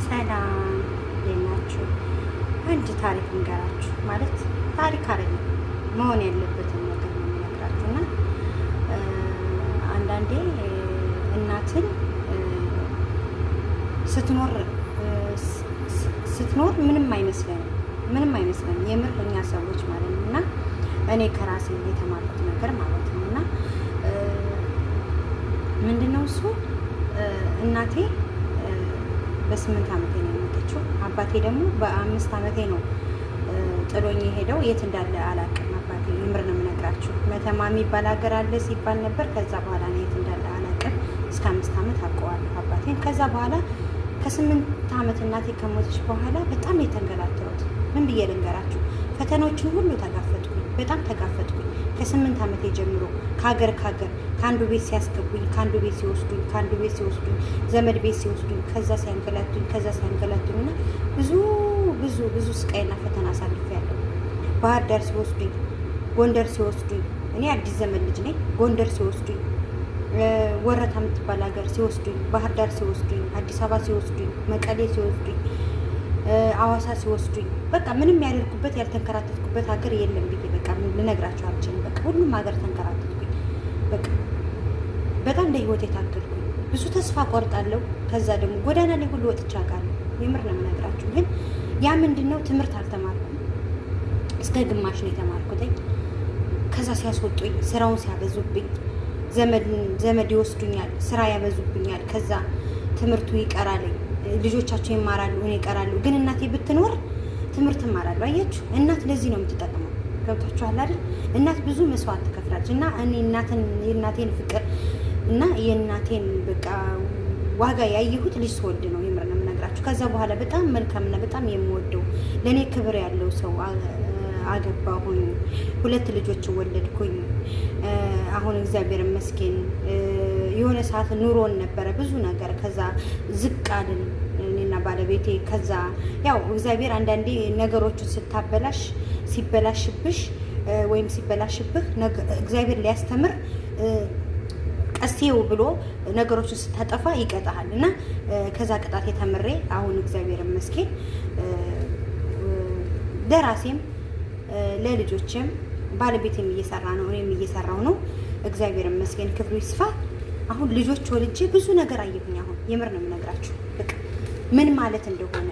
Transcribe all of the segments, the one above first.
ሰላም የናችሁ። አንድ ታሪክ እንገራችሁ። ማለት ታሪክ አይደለም መሆን ያለበትን ነገር ነው የምነግራችሁ። እና አንዳንዴ እናትን ስትኖር ምንም አይመስለንም የምር እኛ ሰዎች ማለት ነው። እና እኔ ከራሴ የተማርኩት ነገር ማለት ነው። እና ምንድነው እሱ እናቴ በ8 ዓመቴ ነው የሞተችው። አባቴ ደግሞ በ5 ዓመቴ ነው ጥሎኝ የሄደው። የት እንዳለ አላውቅም። አባቴ የምር ነው የምነግራችሁ። መተማ የሚባል ሀገር አለ ሲባል ነበር። ከዛ በኋላ ነው የት እንዳለ አላውቅም። እስከ 5 ዓመት አውቀዋለሁ አባቴን። ከዛ በኋላ ከ8 ዓመት እናቴ ከሞተች በኋላ በጣም የተንገላታሁት ምን ብዬ ልንገራችሁ። ፈተናዎችን ሁሉ ተጋፈጥኩኝ፣ በጣም ተጋፈጥኩኝ። ከ8 ዓመቴ ጀምሮ ከሀገር ከአንዱ ቤት ሲያስገቡኝ፣ ከአንዱ ቤት ሲወስዱኝ፣ ከአንዱ ቤት ሲወስዱኝ፣ ዘመድ ቤት ሲወስዱኝ፣ ከዛ ሲያንገላቱኝ እና ብዙ ስቃይና ፈተና አሳልፌያለሁ። ባህር ዳር ሲወስዱኝ፣ ጎንደር ሲወስዱኝ፣ እኔ አዲስ ዘመን ልጅ ነኝ። ጎንደር ሲወስዱኝ፣ ወረታ የምትባል ሀገር ሲወስዱኝ፣ ባህር ዳር ሲወስዱኝ፣ አዲስ አበባ ሲወስዱኝ፣ መቀሌ ሲወስዱኝ፣ አዋሳ ሲወስዱኝ፣ በቃ ምንም ያደርጉበት ያልተንከራተትኩበት ሀገር የለም ብዬ በቃ ልነግራቸው አልችልም። በቃ ሁሉም ሀገር ተንከራተትኩኝ። በቃ በጣም ለህይወት የታገልኩኝ። ብዙ ተስፋ ቆርጣለሁ። ከዛ ደግሞ ጎዳና ላይ ሁሉ ወጥቼ አውቃለሁ። የምር ነው የምነግራችሁ። ግን ያ ምንድነው ትምህርት አልተማርኩም። እስከ ግማሽ ነው የተማርኩትኝ። ከዛ ሲያስወጡኝ፣ ስራውን ሲያበዙብኝ፣ ዘመድ ይወስዱኛል፣ ስራ ያበዙብኛል። ከዛ ትምህርቱ ይቀራል። ልጆቻቸው ይማራሉ፣ እኔ እቀራለሁ። ግን እናቴ ብትኖር ትምህርት እማራለሁ። አያችሁ፣ እናት ለዚህ ነው የምትጠቅመው። ገብታችኋል አይደል? እናት ብዙ መስዋዕት ትከፍላለች። እና እኔ የእናቴን ፍቅር እና የእናቴን በቃ ዋጋ ያየሁት ልጅ ስወልድ ነው። የምር ነው የምነግራችሁ። ከዛ በኋላ በጣም መልካምና በጣም የምወደው ለእኔ ክብር ያለው ሰው አገባሁኝ። 2 ልጆች ወለድኩኝ። አሁን እግዚአብሔር ይመስገን። የሆነ ሰዓት ኑሮን ነበረ ብዙ ነገር። ከዛ ዝቅ አልን እኔና ባለቤቴ። ከዛ ያው እግዚአብሔር አንዳንዴ ነገሮችን ሲበላሽብሽ ወይም ሲበላሽብህ እግዚአብሔር ሊያስተምር ቀስቴው ብሎ ነገሮችን ስታጠፋ ይቀጣሃል። እና ከዛ ቅጣት የተምሬ አሁን እግዚአብሔር ይመስገን ለራሴም ለልጆችም ባለቤቴም እየሰራ ነው፣ እኔም እየሰራው ነው። እግዚአብሔር ይመስገን፣ ክብሩ ይስፋ። አሁን ልጆች ወልጄ ብዙ ነገር አየሁኝ። አሁን የምር ነው የምነግራችሁ። በቃ ምን ማለት እንደሆነ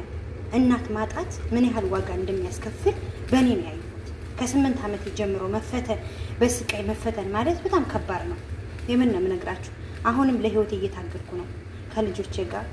እናት ማጣት ምን ያህል ዋጋ እንደሚያስከፍል በእኔ ነው ያየሁት። ከ8 ዓመት ጀምሮ በስቃይ መፈተን ማለት በጣም ከባድ ነው። የምን ነው የምነግራችሁ። አሁንም ለህይወት እየታገልኩ ነው ከልጆቼ ጋር